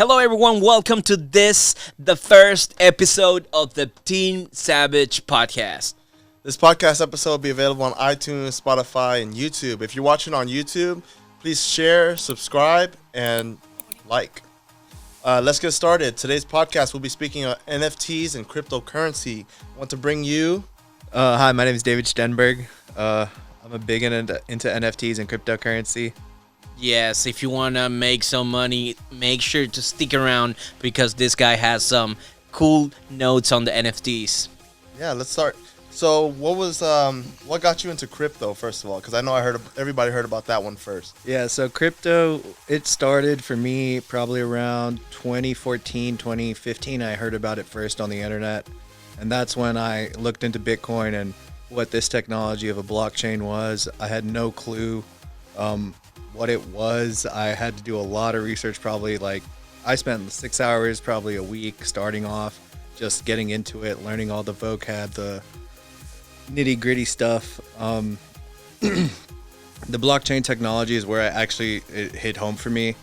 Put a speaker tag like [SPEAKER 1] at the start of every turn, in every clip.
[SPEAKER 1] Hello, everyone. Welcome to the first episode of the Team Savage podcast.
[SPEAKER 2] This podcast episode will be available on iTunes, Spotify, and YouTube. If you're watching on YouTube, please share, subscribe, and like. Let's get started. Today's podcast will be speaking of NFTs and cryptocurrency. I want to bring you...
[SPEAKER 3] Hi, my name is David Stenberg. I'm a big into NFTs and cryptocurrency.
[SPEAKER 1] Yes, if you want to make some money, make sure to stick around because this guy has some cool notes on the NFTs.
[SPEAKER 2] Yeah, let's start. So what got you into crypto, first of all? Because I know everybody heard about that one first.
[SPEAKER 3] Yeah, so crypto, it started for me probably around 2014, 2015. I heard about it first on the internet. And that's when I looked into Bitcoin and what this technology of a blockchain was. I had no clue what it was. I had to do a lot of research, I spent 6 hours probably a week starting off, just getting into it, learning all the vocab, the nitty gritty stuff. The blockchain technology is where it hit home for me.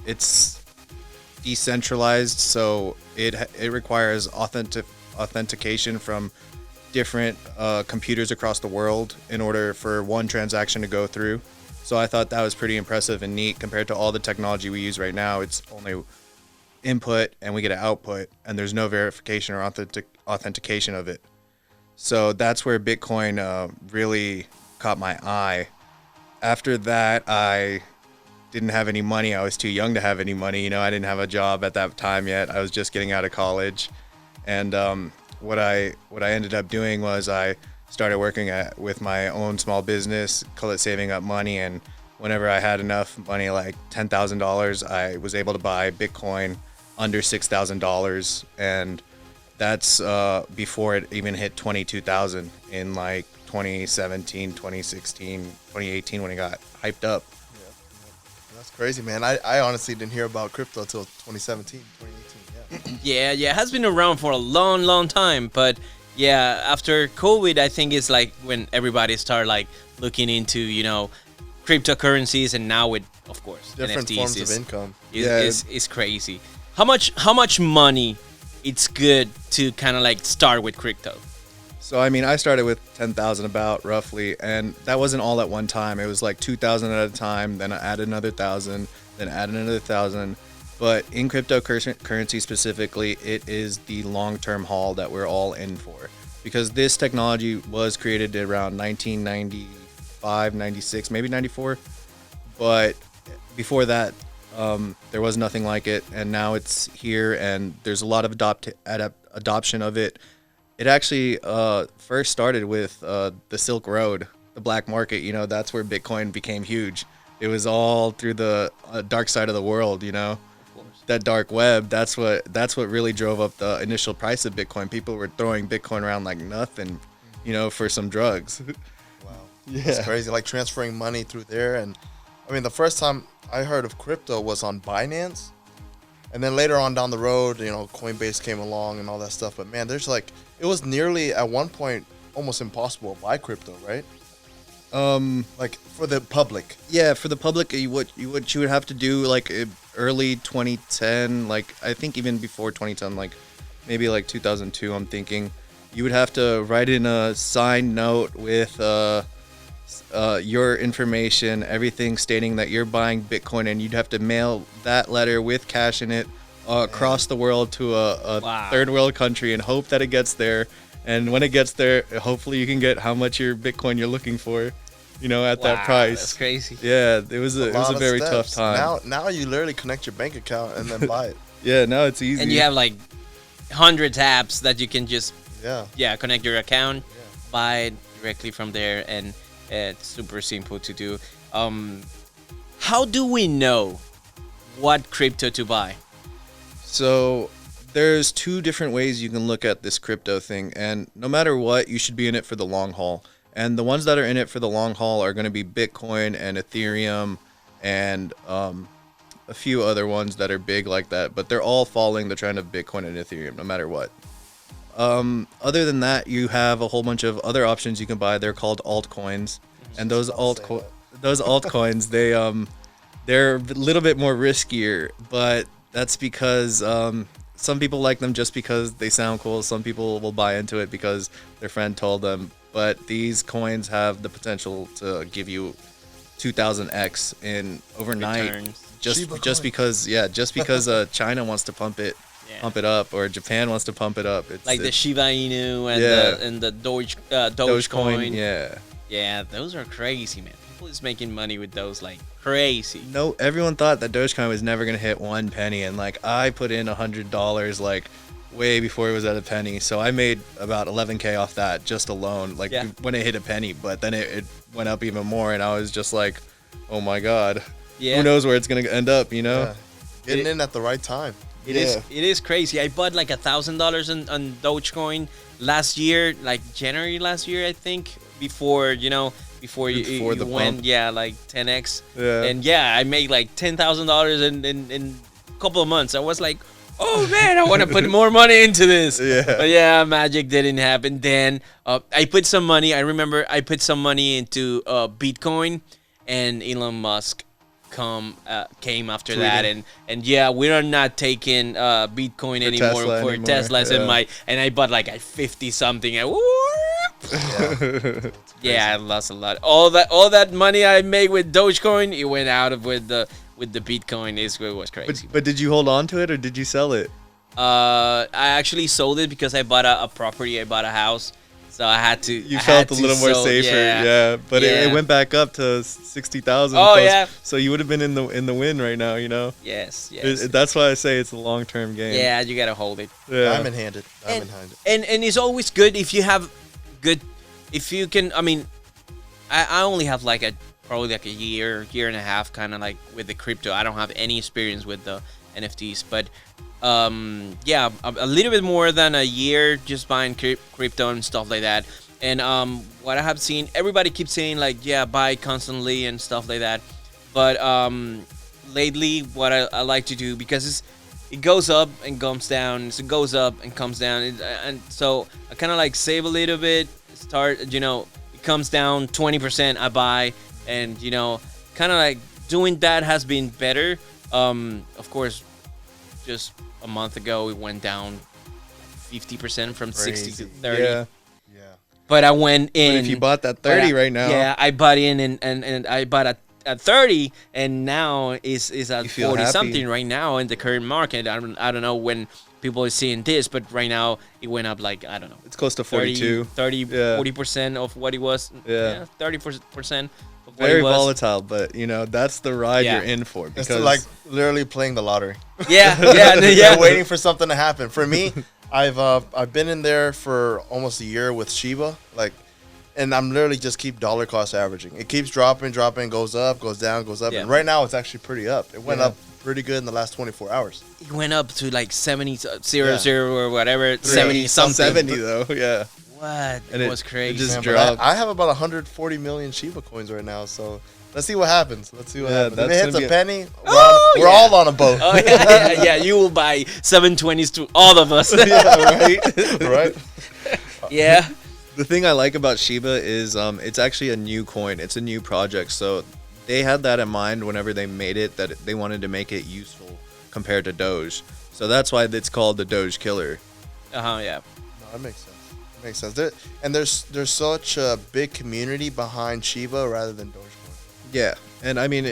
[SPEAKER 3] It's decentralized, so it requires authentication from different computers across the world in order for one transaction to go through. So I thought that was pretty impressive and neat compared to all the technology we use right now. It's only input and we get an output, and there's no verification or authentication of it. So that's where Bitcoin really caught my eye. After that, I didn't have any money. I was too young to have any money. I didn't have a job at that time yet. I was just getting out of college. And what I ended up doing was I started working with my own small business, call it saving up money, and whenever I had enough money, like $10,000, I was able to buy Bitcoin under $6,000, and that's before it even hit 22,000 in like 2017, 2016, 2018 when it got hyped up.
[SPEAKER 2] Yeah. That's crazy, man. I honestly didn't hear about crypto until 2017, 2018.
[SPEAKER 1] Yeah, it has been around for a long time, but yeah, after COVID, I think it's like when everybody started looking into, cryptocurrencies, and now with, of course,
[SPEAKER 2] Different
[SPEAKER 1] NFTs
[SPEAKER 2] forms of income.
[SPEAKER 1] It's crazy. How much money it's good to kind of start with crypto?
[SPEAKER 3] So I started with 10,000 about roughly, and that wasn't all at one time. It was like 2,000 at a time, then I added another 1,000, then added another 1,000. But in cryptocurrency specifically, it is the long-term haul that we're all in for. Because this technology was created around 1995, 96, maybe 94. But before that, there was nothing like it. And now it's here, and there's a lot of adoption of it. It actually first started with the Silk Road, the black market. That's where Bitcoin became huge. It was all through the dark side of the world, that dark web. That's what really drove up the initial price of Bitcoin. People were throwing Bitcoin around like nothing, for some drugs.
[SPEAKER 2] Wow.
[SPEAKER 3] Yeah.
[SPEAKER 2] It's crazy, transferring money through there. And the first time I heard of crypto was on Binance. And then later on down the road, Coinbase came along and all that stuff. But man, it was nearly at one point almost impossible to buy crypto, right? For the public.
[SPEAKER 3] Yeah, for the public, what you would have to do early 2010, I think even before 2010, maybe 2002, I'm thinking, you would have to write in a signed note with your information, everything stating that you're buying Bitcoin, and you'd have to mail that letter with cash in it across the world to a third world country and hope that it gets there. And when it gets there, hopefully you can get how much your Bitcoin you're looking for, at that price.
[SPEAKER 1] That's crazy.
[SPEAKER 3] Yeah, it was a very tough time.
[SPEAKER 2] Now you literally connect your bank account and then buy it.
[SPEAKER 3] Yeah, now it's easy.
[SPEAKER 1] And you have hundreds of apps that you can just connect your account, buy it directly from there, and it's super simple to do. How do we know what crypto to buy?
[SPEAKER 3] So there's two different ways you can look at this crypto thing, and no matter what, you should be in it for the long haul. And the ones that are in it for the long haul are going to be Bitcoin and Ethereum and a few other ones that are big like that, but they're all following the trend of Bitcoin and Ethereum no matter what. Other than that, you have a whole bunch of other options you can buy. They're called altcoins, and those altcoins they're a little bit more riskier, but That's because some people like them just because they sound cool. Some people will buy into it because their friend told them. But these coins have the potential to give you 2000x in overnight.
[SPEAKER 1] Returns.
[SPEAKER 3] Just because China wants to pump it up, or Japan wants to pump it up. It's
[SPEAKER 1] Like the Shiba Inu and the Dogecoin.
[SPEAKER 3] Dogecoin. Yeah.
[SPEAKER 1] Yeah, those are crazy, man. People is making money with those like crazy.
[SPEAKER 3] No, everyone thought that Dogecoin was never gonna hit 1 penny, and like I put in $100 like way before it was at a penny, so I made about 11K off that just alone, like when it hit a penny. But then it went up even more, and I was just like, oh my god, who knows where it's gonna end up, you know?
[SPEAKER 2] Getting in at the right time.
[SPEAKER 1] It is crazy. I bought like $1,000 on Dogecoin last year, like January last year, I think, before you
[SPEAKER 3] the
[SPEAKER 1] went
[SPEAKER 3] pump.
[SPEAKER 1] like 10x.
[SPEAKER 3] Yeah.
[SPEAKER 1] And I made like $10,000 in a couple of months. I was like, oh man, I want to put more money into this. But magic didn't happen. Then I put some money. I remember I put some money into Bitcoin, and Elon Musk came after that, and we are not taking Bitcoin anymore for Teslas and I bought like a 50 something. I lost a lot. All that money I made with Dogecoin, it went out with the Bitcoin. It was crazy.
[SPEAKER 3] But did you hold on to it or did you sell it?
[SPEAKER 1] I actually sold it because I bought a property. I bought a house. So I had to.
[SPEAKER 3] You felt a little more safer, but it went back up to 60,000.
[SPEAKER 1] Oh yeah.
[SPEAKER 3] So you would have been in the win right now, you know.
[SPEAKER 1] Yes.
[SPEAKER 3] That's why I say it's a long-term game.
[SPEAKER 1] Yeah, you gotta hold it.
[SPEAKER 3] Yeah.
[SPEAKER 2] Diamond-handed.
[SPEAKER 1] And it's always good if you have good, if you can. I mean, I only have like probably like a year and a half, kind of like with the crypto. I don't have any experience with the NFTs, but a little bit more than a year just buying crypto and stuff like that. And what I have seen, everybody keeps saying like buy constantly and stuff like that, but lately what I like to do, because it goes up and comes down, it goes up and comes down, and so I kind of like save a little bit, it comes down 20%, I buy, and kind of like doing that has been better. Of course, just a month ago, it went down 50% from 60 to 30.
[SPEAKER 3] Yeah.
[SPEAKER 1] But I went in.
[SPEAKER 3] But if you bought that 30 right now.
[SPEAKER 1] Yeah, I bought in and I bought at 30, and now is at 40 something right now in the current market. I don't know when people are seeing this, but right now it went up like, I don't know.
[SPEAKER 3] It's close to 42.
[SPEAKER 1] 40% of what it was.
[SPEAKER 3] Yeah.
[SPEAKER 1] 30%.
[SPEAKER 3] Very volatile, but that's the ride you're in for.
[SPEAKER 2] Because it's like literally playing the lottery.
[SPEAKER 1] Yeah.
[SPEAKER 2] Waiting for something to happen. For me, I've been in there for almost a year with Shiba, and I'm literally just keep dollar cost averaging. It keeps dropping, goes up, goes down, goes up, and right now it's actually pretty up. It went up pretty good in the last 24 hours.
[SPEAKER 1] It went up to like 70, 0 or whatever, 70 something.
[SPEAKER 3] 70 though, yeah.
[SPEAKER 1] What? And it was crazy.
[SPEAKER 3] It just dropped.
[SPEAKER 2] I have about 140 million Shiba coins right now, so let's see what happens. If it hits a penny, we're all on a boat.
[SPEAKER 1] Oh, yeah. You will buy 720s to all of us.
[SPEAKER 2] Right?
[SPEAKER 1] Yeah.
[SPEAKER 3] The thing I like about Shiba is it's actually a new coin. It's a new project, so they had that in mind whenever they made it, that they wanted to make it useful compared to Doge. So that's why it's called the Doge Killer.
[SPEAKER 1] Yeah.
[SPEAKER 2] No, that makes sense. Makes sense. There's such a big community behind Shiba rather than Dogecoin.
[SPEAKER 3] Yeah, and I mean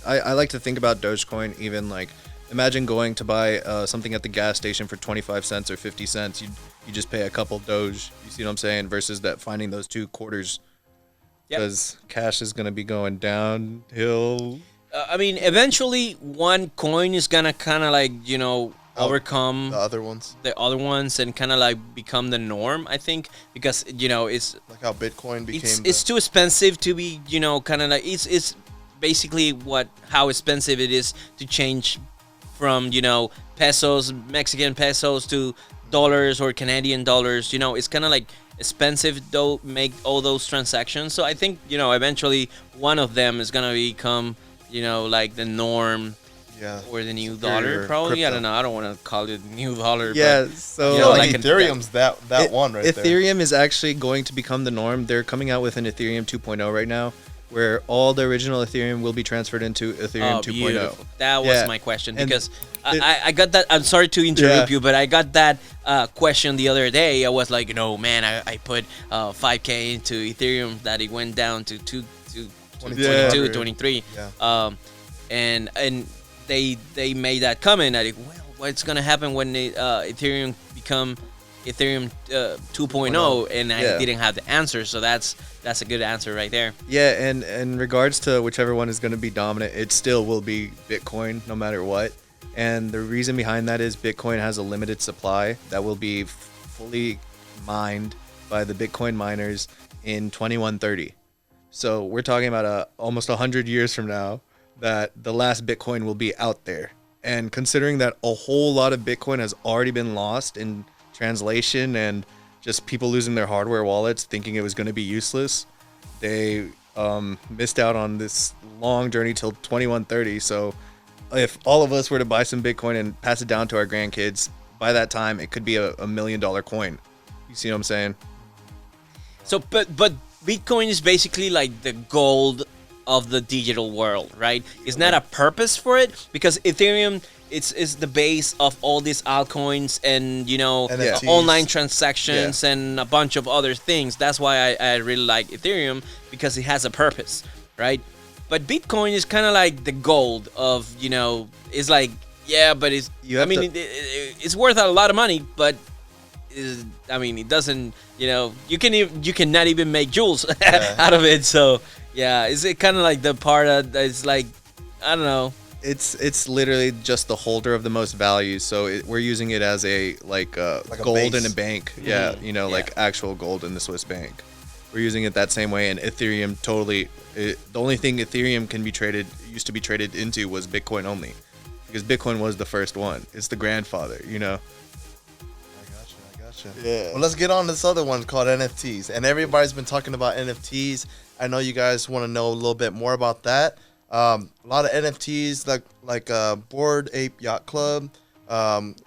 [SPEAKER 3] I like to think about Dogecoin even like, imagine going to buy something at the gas station for 25 cents or 50 cents. You just pay a couple Doge. You see what I'm saying? Versus that finding those 2 quarters. Because cash is gonna be going downhill.
[SPEAKER 1] I mean, eventually one coin is gonna kind of like overcome
[SPEAKER 2] the other ones
[SPEAKER 1] and kind of like become the norm, I think, because it's
[SPEAKER 2] like how Bitcoin became
[SPEAKER 1] it's too expensive to be kind of like it's basically how expensive it is to change from pesos, Mexican pesos, to dollars or Canadian dollars. It's kind of like expensive though, make all those transactions. So I think eventually one of them is gonna become like the norm.
[SPEAKER 2] Yeah.
[SPEAKER 1] Or the new dollar, probably. Crypto. I don't know. I don't want to call it new dollar.
[SPEAKER 3] Yeah.
[SPEAKER 1] But,
[SPEAKER 3] so
[SPEAKER 2] like Ethereum's that one right there.
[SPEAKER 3] Ethereum is actually going to become the norm. They're coming out with an Ethereum 2.0 right now, where all the original Ethereum will be transferred into Ethereum 2.0.
[SPEAKER 1] Beautiful. That was my question, because I got that. I'm sorry to interrupt you, but I got that question the other day. I was like, man, I put 5K into Ethereum that it went down to 22, 23. Yeah. And they made that comment that well, what's gonna happen when Ethereum become Ethereum 2.0, and I didn't have the answer, so that's a good answer right there.
[SPEAKER 3] Yeah, and in regards to whichever one is going to be dominant, it still will be Bitcoin no matter what. And the reason behind that is Bitcoin has a limited supply that will be fully mined by the Bitcoin miners in 2130. So we're talking about almost 100 years from now that the last Bitcoin will be out there. And considering that a whole lot of Bitcoin has already been lost in translation and just people losing their hardware wallets thinking it was going to be useless, they missed out on this long journey till 2130. So if all of us were to buy some Bitcoin and pass it down to our grandkids, by that time it could be a $1 million coin. You see what I'm saying?
[SPEAKER 1] So but Bitcoin is basically like the gold of the digital world, right? It's not a purpose for it, because Ethereum it's the base of all these altcoins and online transactions and a bunch of other things. That's why I really like Ethereum, because it has a purpose, right? But Bitcoin is kind of like the gold of it's like but it's worth a lot of money, but it doesn't you cannot even make joules out of it. So is it kind of like the part that is like, I don't know.
[SPEAKER 3] It's literally just the holder of the most value. So we're using it as a gold in a bank. Mm-hmm. Like actual gold in the Swiss bank. We're using it that same way. And Ethereum the only thing Ethereum used to be traded into was Bitcoin only, because Bitcoin was the first one. It's the grandfather.
[SPEAKER 2] I gotcha. Yeah. Well, let's get on to this other one called NFTs. And everybody's been talking about NFTs. I know you guys want to know a little bit more about that. A lot of NFTs like Bored Ape Yacht Club.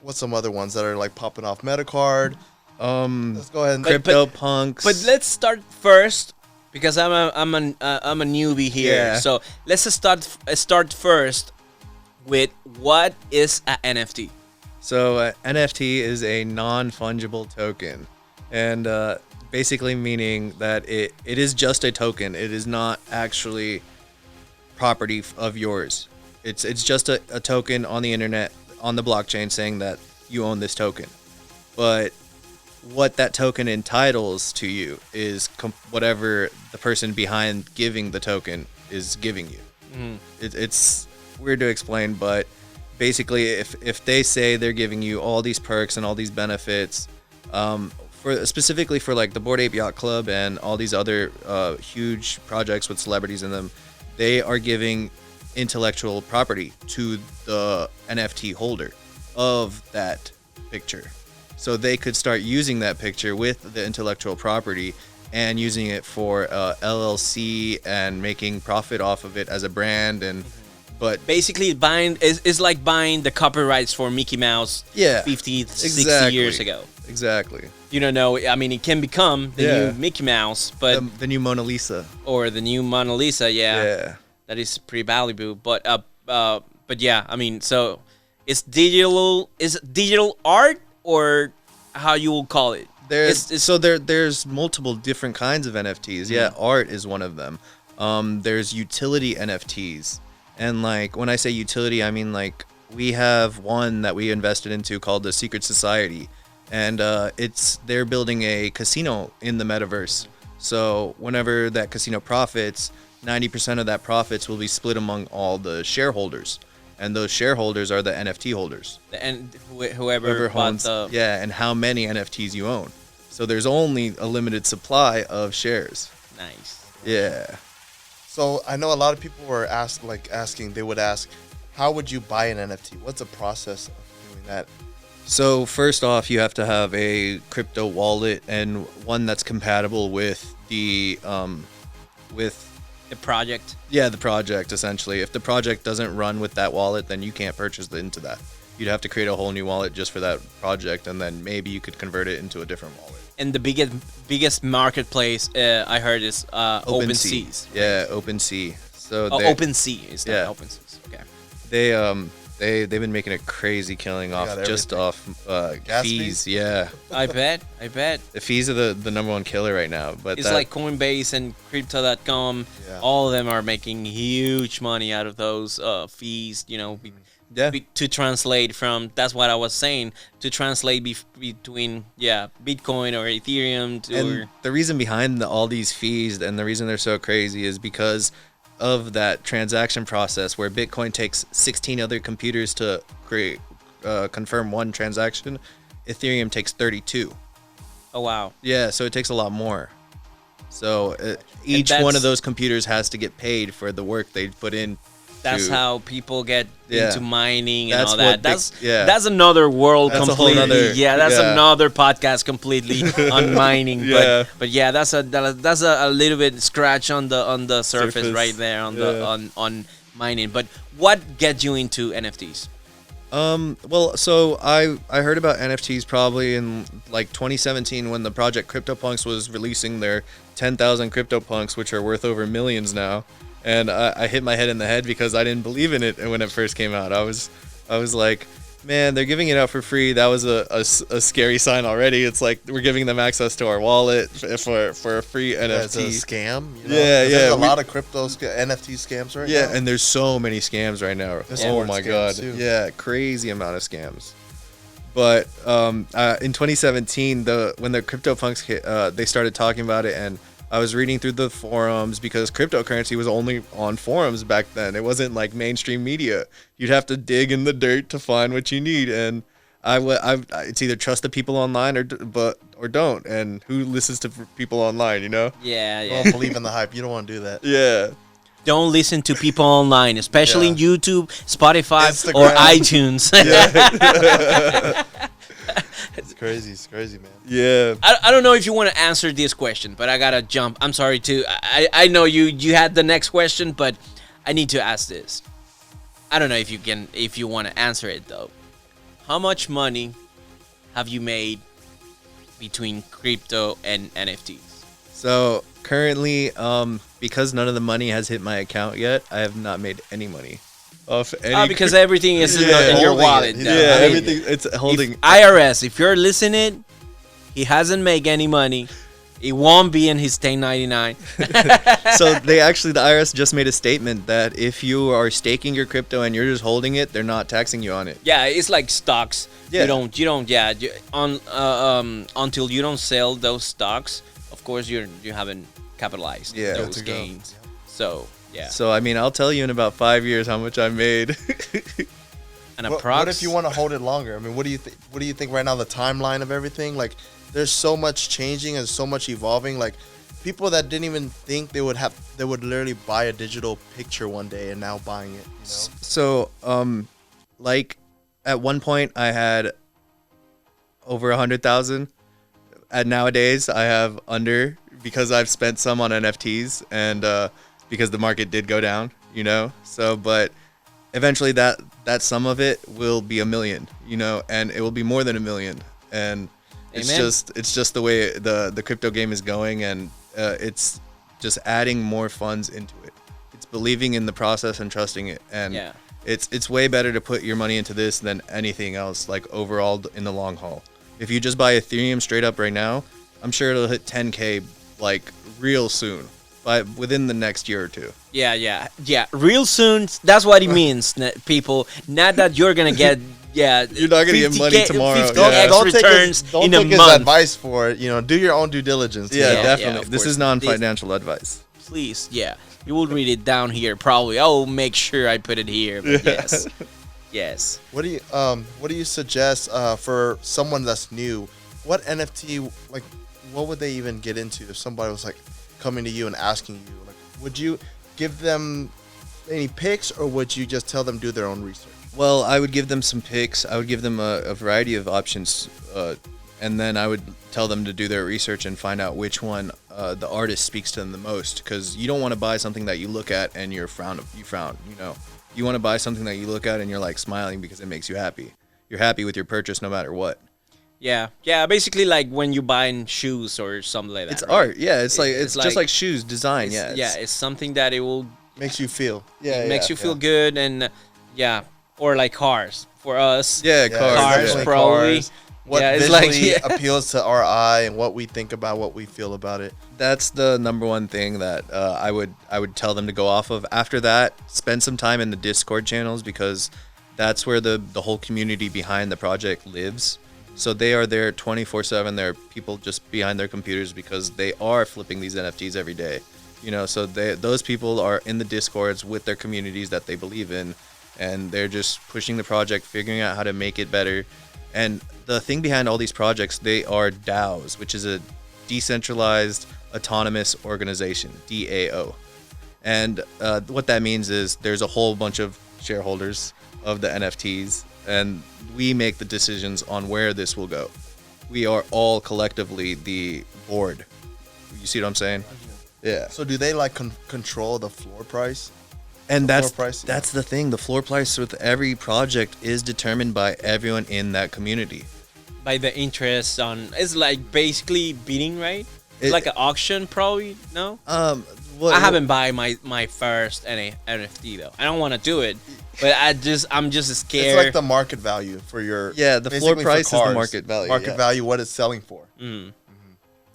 [SPEAKER 2] What's some other ones that are like popping off? Metacard. Let's go ahead and
[SPEAKER 3] CryptoPunks.
[SPEAKER 1] But let's start first, because I'm a newbie here. Yeah. So let's start first with what is an NFT.
[SPEAKER 3] So NFT is a non-fungible token, and basically meaning that it is just a token. It is not actually property of yours. It's just a token on the internet, on the blockchain, saying that you own this token. But what that token entitles to you is whatever the person behind giving the token is giving you. Mm. It's weird to explain, but basically if they say they're giving you all these perks and all these benefits, specifically for like the Bored Ape Yacht Club and all these other huge projects with celebrities in them, they are giving intellectual property to the NFT holder of that picture. So they could start using that picture with the intellectual property and using it for LLC and making profit off of it as a brand. And but
[SPEAKER 1] basically buying is like buying the copyrights for Mickey Mouse 50, 60 years ago.
[SPEAKER 3] Exactly.
[SPEAKER 1] You don't know. I mean, it can become the new Mickey Mouse, but
[SPEAKER 3] the new Mona Lisa
[SPEAKER 1] or the new Mona Lisa. Yeah. That is pretty valuable. But yeah. I mean, so it's digital. Is it digital art, or how you will call it?
[SPEAKER 3] There's multiple different kinds of NFTs. Mm-hmm. Yeah, art is one of them. There's utility NFTs, and like when I say utility, I mean like we have one that we invested into called the Secret Society. And they're building a casino in the metaverse. So whenever that casino profits, 90% of that profits will be split among all the shareholders. And those shareholders are the NFT holders.
[SPEAKER 1] And whoever owns
[SPEAKER 3] and how many NFTs you own. So there's only a limited supply of shares.
[SPEAKER 1] Nice.
[SPEAKER 3] Yeah.
[SPEAKER 2] So I know a lot of people were asking, they would ask, how would you buy an NFT? What's the process of doing that?
[SPEAKER 3] So first off, you have to have a crypto wallet and one that's compatible with the
[SPEAKER 1] project.
[SPEAKER 3] Yeah, the project essentially. If the project doesn't run with that wallet, then you can't purchase into that. You'd have to create a whole new wallet just for that project, and then maybe you could convert it into a different wallet.
[SPEAKER 1] And the biggest marketplace I heard is OpenSea.
[SPEAKER 3] Yeah, OpenSea. So
[SPEAKER 1] OpenSea is that OpenSea? Okay.
[SPEAKER 3] They've been making a crazy killing off
[SPEAKER 2] Gas
[SPEAKER 3] fees. Yeah,
[SPEAKER 1] I bet.
[SPEAKER 3] the fees are the number one killer right now. But
[SPEAKER 1] It's like Coinbase and Crypto.com.
[SPEAKER 2] Yeah.
[SPEAKER 1] All of them are making huge money out of those fees.
[SPEAKER 3] yeah,
[SPEAKER 1] To translate from. That's what I was saying. To translate between Bitcoin or Ethereum
[SPEAKER 3] and the reason behind all these fees and the reason they're so crazy is because of that transaction process where Bitcoin takes 16 other computers to confirm one transaction. Ethereum takes 32.
[SPEAKER 1] Oh wow.
[SPEAKER 3] Yeah, so it takes a lot more. So each one of those computers has to get paid for the work they put in.
[SPEAKER 1] That's how people get
[SPEAKER 3] Yeah.
[SPEAKER 1] into mining and
[SPEAKER 3] That's
[SPEAKER 1] all that.
[SPEAKER 3] what
[SPEAKER 1] That's another world
[SPEAKER 3] That's a whole
[SPEAKER 1] completely.
[SPEAKER 3] nother-
[SPEAKER 1] That's
[SPEAKER 3] yeah.
[SPEAKER 1] another podcast completely on mining.
[SPEAKER 3] Yeah.
[SPEAKER 1] But yeah, that's a little bit scratch on the surface
[SPEAKER 3] Surface.
[SPEAKER 1] right there on
[SPEAKER 3] Yeah.
[SPEAKER 1] the on mining. But what gets you into NFTs?
[SPEAKER 3] Well, so I heard about NFTs probably in like 2017 when the project CryptoPunks was releasing their 10,000 CryptoPunks, which are worth over millions now. And I hit my head in the head because I didn't believe in it when it first came out. I was like, man, they're giving it out for free. That was a scary sign already. It's like we're giving them access to our wallet for a free NFT.
[SPEAKER 2] It's a scam.
[SPEAKER 3] Yeah,
[SPEAKER 2] There's a lot of NFT scams right now.
[SPEAKER 3] Yeah, and there's so many scams right now.
[SPEAKER 2] There's
[SPEAKER 3] Oh
[SPEAKER 2] more
[SPEAKER 3] my
[SPEAKER 2] scams,
[SPEAKER 3] god.
[SPEAKER 2] too.
[SPEAKER 3] Yeah, crazy amount of scams. But in 2017, when the CryptoPunks hit, they started talking about it, and I was reading through the forums because cryptocurrency was only on forums back then. It wasn't like mainstream media. You'd have to dig in the dirt to find what you need, and it's either trust the people online or don't. And who listens to people online?
[SPEAKER 1] Yeah,
[SPEAKER 2] You
[SPEAKER 1] yeah.
[SPEAKER 2] don't believe in the hype. You don't want to do that.
[SPEAKER 3] Yeah.
[SPEAKER 1] Don't listen to people online, especially in
[SPEAKER 2] Yeah.
[SPEAKER 1] YouTube, Spotify,
[SPEAKER 2] Instagram.
[SPEAKER 1] or iTunes.
[SPEAKER 2] It's crazy, man.
[SPEAKER 3] Yeah.
[SPEAKER 1] I don't know if you want to answer this question, but I gotta jump. I'm sorry too. I know you had the next question, but I need to ask this. I don't know if you want to answer it though. How much money have you made between crypto and NFTs?
[SPEAKER 3] So currently, because none of the money has hit my account yet, I have not made any money off any.
[SPEAKER 1] Because everything is in your
[SPEAKER 2] Holding
[SPEAKER 1] wallet.
[SPEAKER 2] it.
[SPEAKER 1] now.
[SPEAKER 3] yeah,
[SPEAKER 1] I mean,
[SPEAKER 3] everything it's holding.
[SPEAKER 1] IRS, if you're listening, he hasn't made any money. It won't be in his 1099.
[SPEAKER 3] So the IRS just made a statement that if you are staking your crypto and you're just holding it, they're not taxing you on it.
[SPEAKER 1] Yeah, it's like stocks.
[SPEAKER 3] Yeah.
[SPEAKER 1] You don't. Until you don't sell those stocks, of course you haven't capitalized
[SPEAKER 3] Yeah.
[SPEAKER 1] those
[SPEAKER 2] To go.
[SPEAKER 1] gains. So yeah,
[SPEAKER 3] So I mean, I'll tell you in about 5 years how much I made.
[SPEAKER 1] and
[SPEAKER 2] What if you want to hold it longer? I mean, what do you think? What do you think right now? The timeline of everything, like, there's so much changing and so much evolving. Like, people that didn't even think they would literally buy a digital picture one day and now buying it.
[SPEAKER 3] So like at one point I had over 100,000. At nowadays I have under, because I've spent some on NFTs and because the market did go down, So, but eventually that sum of it will be 1 million, and it will be more than 1 million. And it's
[SPEAKER 1] Amen.
[SPEAKER 3] just the way the crypto game is going, and it's just adding more funds into it. It's believing in the process and trusting it, and
[SPEAKER 1] Yeah.
[SPEAKER 3] it's way better to put your money into this than anything else, like overall in the long haul. If you just buy Ethereum straight up right now, I'm sure it'll hit 10K like real soon, within the next year or two.
[SPEAKER 1] Yeah. Real soon. That's what it means, people. Not that you're gonna get. Yeah,
[SPEAKER 3] You're not gonna get money
[SPEAKER 1] 50K
[SPEAKER 3] tomorrow.
[SPEAKER 1] 50X
[SPEAKER 3] Yeah.
[SPEAKER 2] Don't take
[SPEAKER 1] returns
[SPEAKER 2] his, don't
[SPEAKER 1] in a
[SPEAKER 2] take his
[SPEAKER 1] month.
[SPEAKER 2] advice for it. Do your own due diligence.
[SPEAKER 3] Yeah,
[SPEAKER 1] Yeah,
[SPEAKER 3] definitely.
[SPEAKER 1] of
[SPEAKER 3] This
[SPEAKER 1] course.
[SPEAKER 3] is non-financial advice.
[SPEAKER 1] Please, yeah. You will read it down here probably. I'll make sure I put it here. But yes.
[SPEAKER 2] What do you suggest for someone that's new? What NFT, like, what would they even get into if somebody was like coming to you and asking you? Like, would you give them any picks, or would you just tell them do their own research?
[SPEAKER 3] Well, I would give them some picks. I would give them a variety of options, and then I would tell them to do their research and find out which one the artist speaks to them the most. Because you don't want to buy something that you look at and you frown. You want to buy something that you look at and you're like smiling because it makes you happy. You're happy with your purchase no matter what.
[SPEAKER 1] Yeah. Basically, like when you buying shoes or something like that.
[SPEAKER 3] It's
[SPEAKER 1] right?
[SPEAKER 3] art. Yeah, it's
[SPEAKER 1] It's
[SPEAKER 3] just like shoes design.
[SPEAKER 1] It's,
[SPEAKER 3] Yeah,
[SPEAKER 1] it's something that it will
[SPEAKER 2] Makes you feel.
[SPEAKER 1] makes you feel good, and or like cars for us.
[SPEAKER 3] Yeah, cars.
[SPEAKER 2] definitely
[SPEAKER 1] probably.
[SPEAKER 2] cars. What
[SPEAKER 1] Yeah, it's
[SPEAKER 2] visually
[SPEAKER 1] like, yeah.
[SPEAKER 2] appeals to our eye and what we think about, what we feel about it.
[SPEAKER 3] That's the number one thing that I would tell them to go off of. After that, spend some time in the Discord channels, because that's where the whole community behind the project lives. So they are there 24/7. There are people just behind their computers because they are flipping these NFTs every day. So those people are in the Discords with their communities that they believe in, and they're just pushing the project, figuring out how to make it better. And the thing behind all these projects, they are DAOs, which is a decentralized autonomous organization, DAO. And what that means is there's a whole bunch of shareholders of the NFTs, and we make the decisions on where this will go. We are all collectively the board. You see what I'm saying? Yeah.
[SPEAKER 2] So do they like control the floor price?
[SPEAKER 3] And
[SPEAKER 2] floor price, yeah.
[SPEAKER 3] that's the thing. The floor price with every project is determined by everyone in that community.
[SPEAKER 1] By the interest on, it's like basically bidding, right? It's like an auction, probably. No. I haven't buy my first NFT though. I don't want to do it, but I'm just scared.
[SPEAKER 2] It's like the market value for your
[SPEAKER 3] the floor price is the market value.
[SPEAKER 2] Market value, what it's selling for.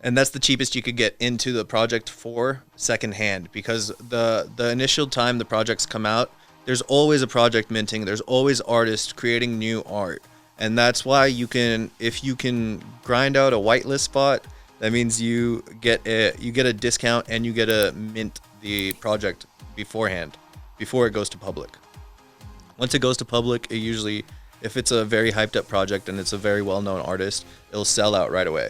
[SPEAKER 3] And that's the cheapest you could get into the project for secondhand, because the initial time the projects come out, there's always a project minting, there's always artists creating new art. And that's why if you can grind out a whitelist spot, that means you get a discount and you get to mint the project beforehand, before it goes to public. Once it goes to public, it usually, if it's a very hyped up project and it's a very well-known artist, it'll sell out right away.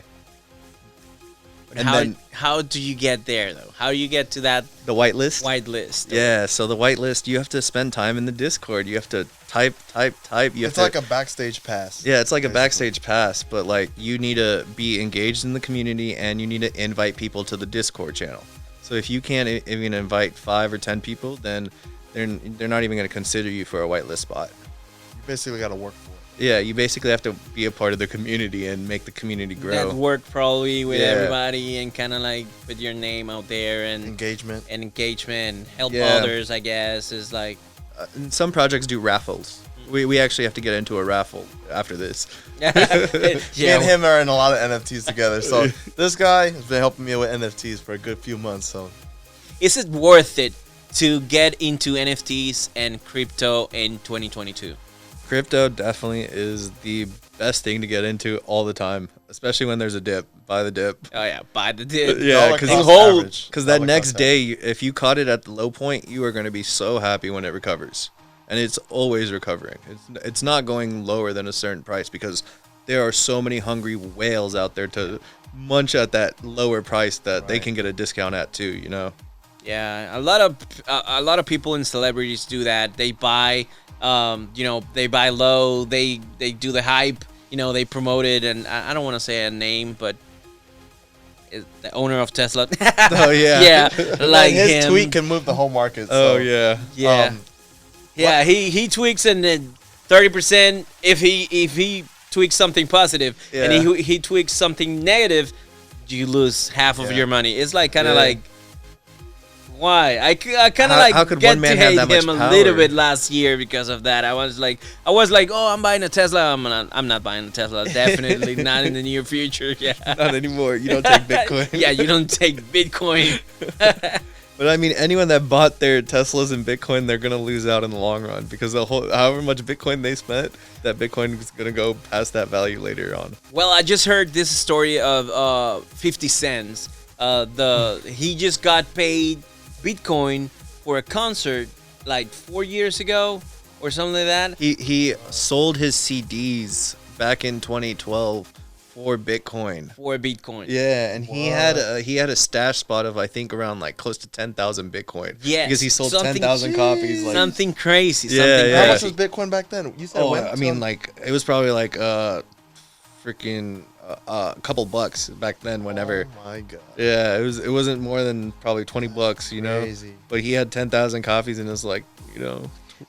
[SPEAKER 1] And how do you get there though? How do you get to that
[SPEAKER 3] the whitelist?
[SPEAKER 1] Whitelist.
[SPEAKER 3] Yeah, so the whitelist, you have to spend time in the Discord. You have to type.
[SPEAKER 2] It's like a backstage pass.
[SPEAKER 3] Yeah, it's like a backstage pass, but like you need to be engaged in the community and you need to invite people to the Discord channel. So if you can't even invite 5 or 10 people, then they're not even going to consider you for a whitelist spot.
[SPEAKER 2] You basically got to work for it.
[SPEAKER 3] Yeah, you basically have to be a part of the community and make the community grow.
[SPEAKER 1] Network probably with everybody and kind of like put your name out there and
[SPEAKER 2] engagement,
[SPEAKER 1] help others. I guess is like
[SPEAKER 3] some projects do raffles. We actually have to get into a raffle after this.
[SPEAKER 2] Me and him are in a lot of NFTs together. So this guy has been helping me with NFTs for a good few months. So
[SPEAKER 1] is it worth it to get into NFTs and crypto in 2022?
[SPEAKER 3] Crypto definitely is the best thing to get into all the time, especially when there's a dip. Buy the dip.
[SPEAKER 1] Oh yeah, buy the dip.
[SPEAKER 3] Yeah, because that next day, if you caught it at the low point, you are going to be so happy when it recovers, and it's always recovering. It's not going lower than a certain price, because there are so many hungry whales out there to munch at that lower price that they can get a discount at too.
[SPEAKER 1] Yeah, a lot of people and celebrities do that. They buy. They buy low, they do the hype, they promote it, and I don't want to say a name, but the owner of Tesla.
[SPEAKER 3] Oh yeah,
[SPEAKER 1] yeah, like
[SPEAKER 2] his
[SPEAKER 1] him.
[SPEAKER 2] tweet can move the whole market.
[SPEAKER 3] Oh
[SPEAKER 2] so.
[SPEAKER 1] Yeah, he tweaks and then 30% if he tweaks something positive, and he tweaks something negative, you lose half of your money. It's like kind of like. Why? I kind of like
[SPEAKER 3] could
[SPEAKER 1] get
[SPEAKER 3] one man
[SPEAKER 1] to hate
[SPEAKER 3] have that
[SPEAKER 1] him
[SPEAKER 3] much
[SPEAKER 1] a
[SPEAKER 3] power?
[SPEAKER 1] little bit last year because of that. I was like, oh, I'm buying a Tesla. I'm not buying a Tesla. Definitely not in the near future. Yeah,
[SPEAKER 3] not anymore. You don't take Bitcoin.
[SPEAKER 1] Yeah, you don't take Bitcoin.
[SPEAKER 3] But I mean, anyone that bought their Teslas in Bitcoin, they're gonna lose out in the long run, because however much Bitcoin they spent, that Bitcoin is gonna go past that value later on.
[SPEAKER 1] Well, I just heard this story of 50 cents. He just got paid Bitcoin for a concert like 4 years ago or something like that.
[SPEAKER 3] He sold his CDs back in 2012 for Bitcoin. Yeah, and he had a stash spot of I think around like close to 10,000 Bitcoin.
[SPEAKER 1] Yeah,
[SPEAKER 3] because he sold 10,000 copies. Like,
[SPEAKER 1] something crazy.
[SPEAKER 2] How much was Bitcoin back then? You said
[SPEAKER 3] I mean, like it was probably like freaking a couple bucks back then. Whenever.
[SPEAKER 2] Oh my god.
[SPEAKER 3] Yeah, it wasn't more than probably $20,
[SPEAKER 2] Crazy.
[SPEAKER 3] But he had 10,000 copies, and it was like,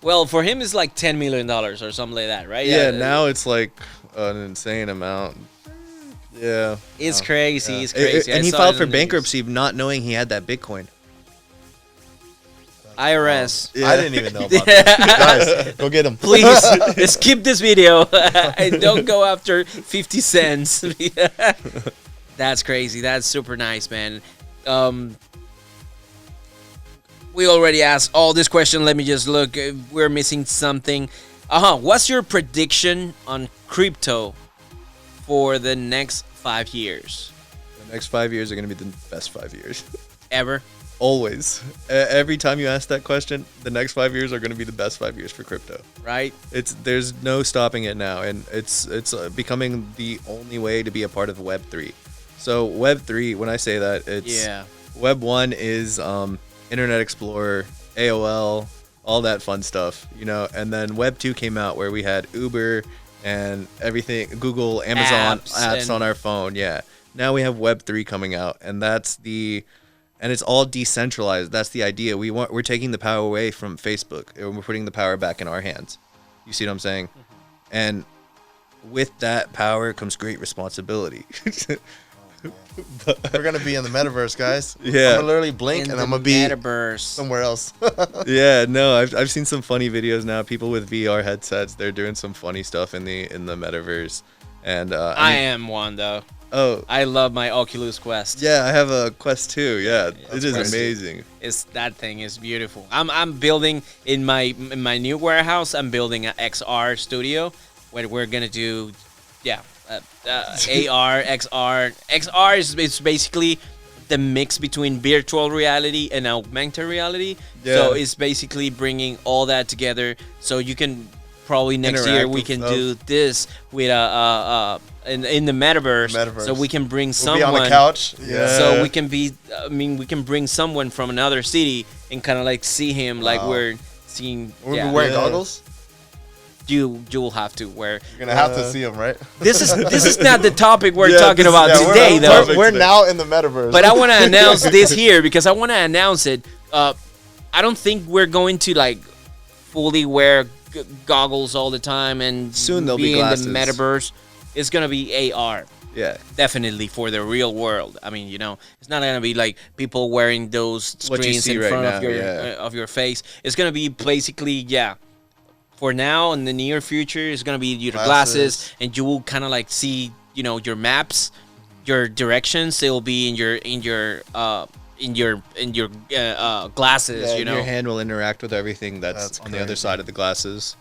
[SPEAKER 1] Well, for him, it's like $10 million or something like that, right?
[SPEAKER 3] Yeah, now it's like an insane amount. Yeah.
[SPEAKER 1] It's crazy. Yeah. It's crazy.
[SPEAKER 3] And he filed for bankruptcy not knowing he had that Bitcoin.
[SPEAKER 1] IRS.
[SPEAKER 2] I didn't even know about that. Guys, go get them.
[SPEAKER 1] Please skip this video and don't go after 50 cents. That's crazy. That's super nice, man. We already asked all this question. Let me just look. We're missing something. What's your prediction on crypto for the next 5 years?
[SPEAKER 3] The next 5 years are going to be the best 5 years.
[SPEAKER 1] Ever?
[SPEAKER 3] Always. Every time you ask that question, the next 5 years are going to be the best 5 years for crypto.
[SPEAKER 1] Right?
[SPEAKER 3] There's no stopping it now, and it's becoming the only way to be a part of Web3. So Web3, when I say that, it's Web 1 is Internet Explorer, AOL, all that fun stuff, and then Web 2 came out where we had Uber and everything, Google, Amazon apps on our phone. Yeah. Now we have Web 3 coming out, and and it's all decentralized. That's the idea. We're taking the power away from Facebook, and we're putting the power back in our hands. You see what I'm saying? Mm-hmm. And with that power comes great responsibility.
[SPEAKER 2] We're gonna be in the metaverse, guys.
[SPEAKER 3] Yeah,
[SPEAKER 2] I'm gonna literally blink and I'm gonna be
[SPEAKER 1] metaverse
[SPEAKER 2] somewhere else.
[SPEAKER 3] Yeah, no, I've seen some funny videos now. People with VR headsets, they're doing some funny stuff in the metaverse. And
[SPEAKER 1] I am one though.
[SPEAKER 3] Oh,
[SPEAKER 1] I love my Oculus Quest.
[SPEAKER 3] Yeah, I have a Quest 2. Yeah, it is
[SPEAKER 1] Quest
[SPEAKER 3] amazing.
[SPEAKER 1] That thing is beautiful. I'm building in my new warehouse. I'm building an XR studio where we're gonna do, AR, XR. XR is basically the mix between virtual reality and augmented reality. Yeah. So it's basically bringing all that together. So you can probably next year we can do this with in the metaverse. So we can bring someone
[SPEAKER 2] be on the couch. Yeah.
[SPEAKER 1] So we can we can bring someone from another city and kind of like see him like we're seeing.
[SPEAKER 2] We're wearing goggles.
[SPEAKER 1] You will have to wear.
[SPEAKER 2] You're gonna have to see them, right?
[SPEAKER 1] This is not the topic we're talking about today, though.
[SPEAKER 2] We're now in the metaverse.
[SPEAKER 1] But I want to announce this here because I want to announce it. I don't think we're going to like fully wear goggles all the time and
[SPEAKER 3] soon they'll be glasses.
[SPEAKER 1] In the metaverse. It's gonna be AR.
[SPEAKER 3] Yeah,
[SPEAKER 1] definitely for the real world. I mean, it's not gonna be like people wearing those screens in front of your face. It's gonna be basically for now, in the near future, it's gonna be your glasses, and you will kind of like see, your maps, your directions. They will be in your glasses.
[SPEAKER 3] Your hand will interact with everything that's on the other side of the glasses.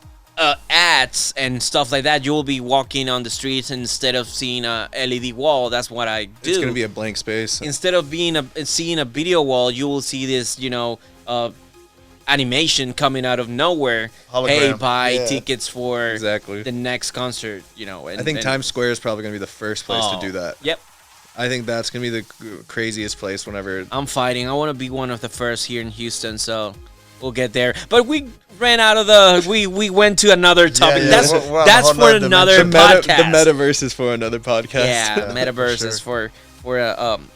[SPEAKER 1] Ads and stuff like that. You will be walking on the streets instead of seeing a LED wall. That's what I do.
[SPEAKER 3] It's gonna be a blank space.
[SPEAKER 1] Instead of seeing a video wall, you will see this, animation coming out of nowhere.
[SPEAKER 2] Hologram.
[SPEAKER 1] Hey, buy tickets for the next concert.
[SPEAKER 3] I think Times Square is probably gonna be the first place to do that.
[SPEAKER 1] Yep.
[SPEAKER 3] I think that's gonna be the craziest place whenever.
[SPEAKER 1] I'm fighting. I want to be one of the first here in Houston, so we'll get there. But we ran out of we went to another topic. That's for another podcast.
[SPEAKER 3] The metaverse is for another podcast.
[SPEAKER 1] Yeah, metaverse is for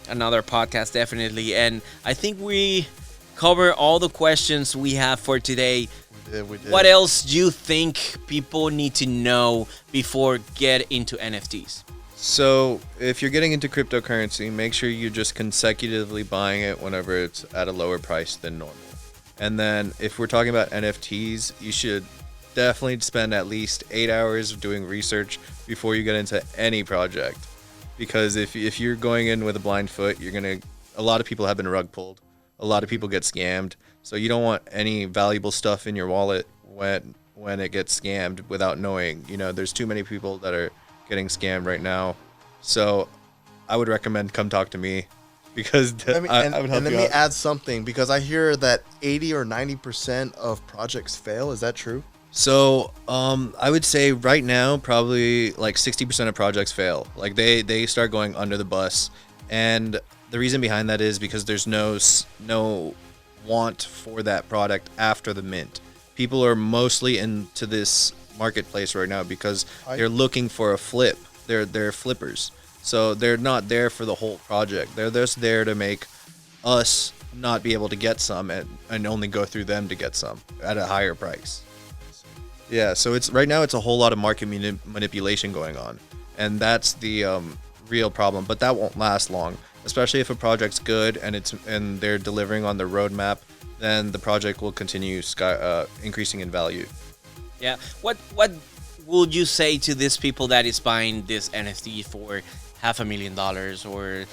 [SPEAKER 1] another podcast, definitely. And I think we cover all the questions we have for today.
[SPEAKER 2] We did.
[SPEAKER 1] What else do you think people need to know before get into NFTs?
[SPEAKER 3] So if you're getting into cryptocurrency, make sure you're just consecutively buying it whenever it's at a lower price than normal. And then if we're talking about NFTs, you should definitely spend at least 8 hours doing research before you get into any project. Because if you're going in with a blind foot, a lot of people have been rug pulled. A lot of people get scammed. So you don't want any valuable stuff in your wallet when it gets scammed without knowing. There's too many people that are getting scammed right now. So I would recommend come talk to me. Because I would help you out.
[SPEAKER 2] Let me add something, because I hear that 80 or 90% of projects fail. Is that true?
[SPEAKER 3] So I would say right now probably like 60% of projects fail. Like they start going under the bus, and the reason behind that is because there's no want for that product after the mint. People are mostly into this marketplace right now because they're looking for a flip. They're flippers. So they're not there for the whole project. They're just there to make us not be able to get some and only go through them to get some at a higher price. Yeah, so right now it's a whole lot of market manipulation going on. And that's the real problem. But that won't last long, especially if a project's good and they're delivering on the roadmap then the project will continue increasing in value.
[SPEAKER 1] Yeah. What would you say to these people that is buying this NFT for $500,000 or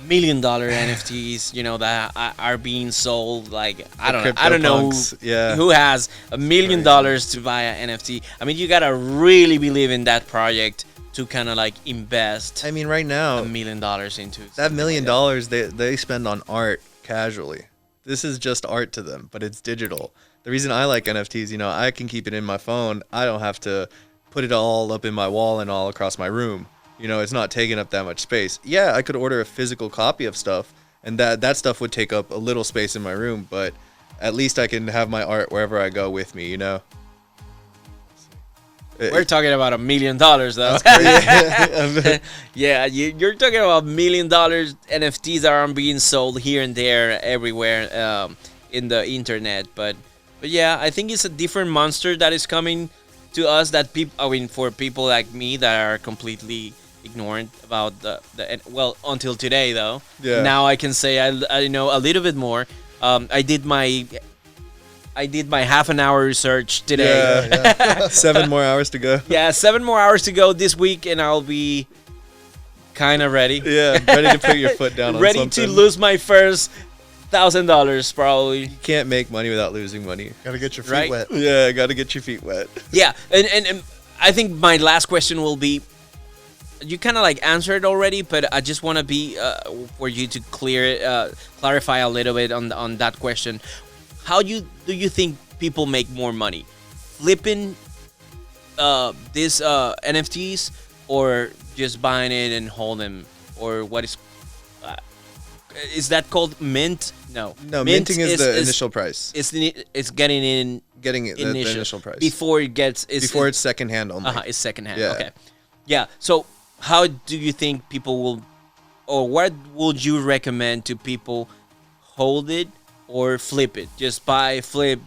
[SPEAKER 1] $1 million NFTs? You know, that are being sold. Like I don't know who has $1 million to buy an NFT. I mean, you gotta really believe in that project to kind of like invest.
[SPEAKER 3] I mean, right now,
[SPEAKER 1] $1 million into
[SPEAKER 3] that $1 million they spend on art casually. This is just art to them, but it's digital. The reason I like NFTs, you know, I can keep it in my phone. I don't have to put it all up in my wall and all across my room. You know, it's not taking up that much space. Yeah, I could order a physical copy of stuff, and that stuff would take up a little space in my room, but at least I can have my art wherever I go with me, you know?
[SPEAKER 1] We're talking about $1 million, though. Yeah, you're talking about $1 million NFTs that are being sold here and there, everywhere in the internet. But yeah, I think it's a different monster that is coming to us. That people, I mean, for people like me that are completely ignorant about the well, until today though.
[SPEAKER 3] Yeah.
[SPEAKER 1] Now I can say I know a little bit more. I did my half an hour research today.
[SPEAKER 3] Yeah. 7 more hours to go.
[SPEAKER 1] Yeah, 7 more hours to go this week, and I'll be kind of ready.
[SPEAKER 3] Yeah, ready to put your foot down on
[SPEAKER 1] ready
[SPEAKER 3] something.
[SPEAKER 1] to lose my first $1,000 probably.
[SPEAKER 3] You can't make money without losing money.
[SPEAKER 2] Gotta get your feet wet.
[SPEAKER 3] Yeah, gotta get your feet wet.
[SPEAKER 1] Yeah, and I think my last question will be, you kind of like answered already, but I just want to be for you to clarify a little bit on that question. How do you think people make more money? Flipping these NFTs, or just buying it and hold them? Or what is that called mint? No,
[SPEAKER 3] minting is the initial price.
[SPEAKER 1] It's getting the
[SPEAKER 3] initial price
[SPEAKER 1] before it gets
[SPEAKER 3] before it's secondhand only.
[SPEAKER 1] It's secondhand.
[SPEAKER 3] Yeah.
[SPEAKER 1] Okay. Yeah. So how do you think people will, or what would you recommend to people? Hold it or flip it? Just buy, flip,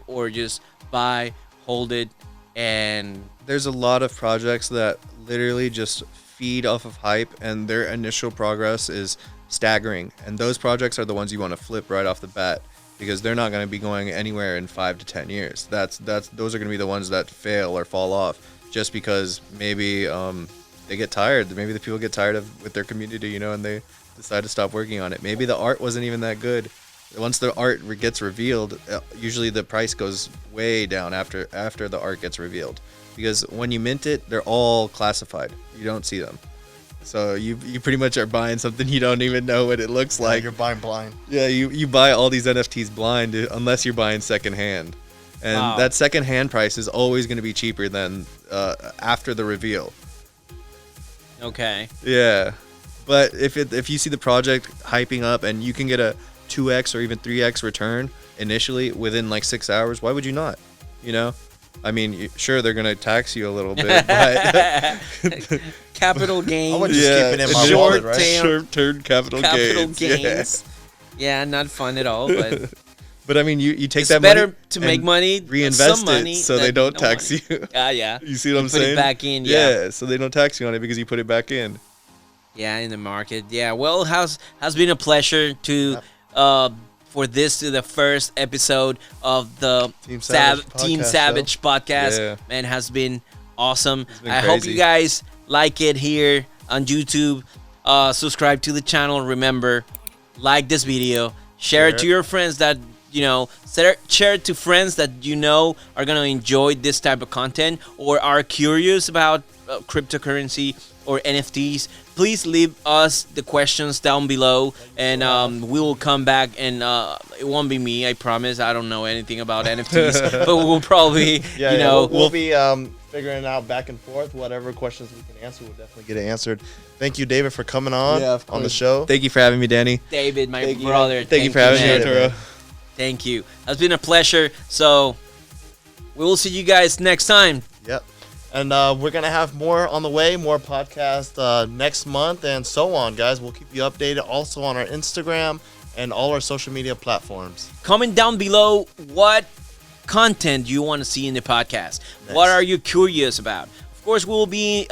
[SPEAKER 1] or just buy, hold it. And
[SPEAKER 3] there's a lot of projects that literally just feed off of hype, and their initial progress is staggering. And those projects are the ones you want to flip right off the bat, because they're not going to be going anywhere in 5 to 10 years. Those are going to be the ones that fail or fall off just because maybe they get tired. Maybe the people get tired with their community, you know, and they decide to stop working on it. Maybe the art wasn't even that good. Once the art gets revealed, usually the price goes way down after the art gets revealed, because when you mint it, they're all classified. You don't see them. So you pretty much are buying something you don't even know what it looks like.
[SPEAKER 2] You're buying blind.
[SPEAKER 3] Yeah, you buy all these NFTs blind unless you're buying secondhand. And that secondhand price is always going to be cheaper than after the reveal.
[SPEAKER 1] Okay.
[SPEAKER 3] Yeah. But if you see the project hyping up and you can get a 2x or even 3x return initially within like 6 hours, why would you not? You know? I mean, sure, they're going to tax you a little bit, but
[SPEAKER 1] capital gains.
[SPEAKER 2] I would just keep it in my wallet, right?
[SPEAKER 3] Short-term capital gains.
[SPEAKER 1] Yeah, not fun at all, but
[SPEAKER 3] but I mean, you take
[SPEAKER 1] it's
[SPEAKER 3] that
[SPEAKER 1] better
[SPEAKER 3] money
[SPEAKER 1] to make money,
[SPEAKER 3] reinvest
[SPEAKER 1] some money
[SPEAKER 3] it so they don't tax you.
[SPEAKER 1] Yeah.
[SPEAKER 3] You see what I'm saying?
[SPEAKER 1] Put it back in,
[SPEAKER 3] yeah, so they don't tax you on it because you put it back in.
[SPEAKER 1] Yeah, in the market. Yeah, well, has been a pleasure to for this to the first episode of the Team Savage podcast.
[SPEAKER 3] Yeah.
[SPEAKER 1] Man, has been awesome.
[SPEAKER 3] Been
[SPEAKER 1] I hope you guys like it here on YouTube. Subscribe to the channel. Remember, like this video, share it to your friends that share it to friends that you know are gonna enjoy this type of content or are curious about cryptocurrency or NFTs. Please leave us the questions down below, and we will come back. And it won't be me, I promise. I don't know anything about NFTs, but we'll probably,
[SPEAKER 2] we'll be figuring out back and forth. Whatever questions we can answer, we'll definitely get it answered. Thank you, David, for coming on the show.
[SPEAKER 3] Thank you for having me, Danny.
[SPEAKER 1] David, my brother.
[SPEAKER 3] Thank you for having me, Arturo.
[SPEAKER 1] Thank you. It's been a pleasure. So we will see you guys next time.
[SPEAKER 2] Yep. And we're going to have more on the way, more podcasts next month and so on, guys. We'll keep you updated also on our Instagram and all our social media platforms.
[SPEAKER 1] Comment down below what content you want to see in the podcast.
[SPEAKER 2] Nice.
[SPEAKER 1] What are you curious about? Of Of course, we'll be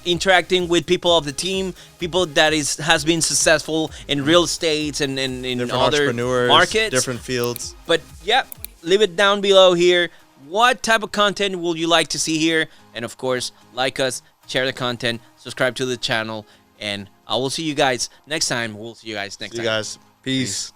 [SPEAKER 1] interacting with people of the team, people that has been successful in real estate and in
[SPEAKER 2] Different
[SPEAKER 1] other
[SPEAKER 2] entrepreneurs,
[SPEAKER 1] markets,
[SPEAKER 2] different fields.
[SPEAKER 1] But yeah, leave it down below here. What type of content will you like to see here? And of course, like us, share the content, subscribe to the channel, and I will see you guys next time. We'll see you guys next time.
[SPEAKER 2] See you guys.
[SPEAKER 3] Peace.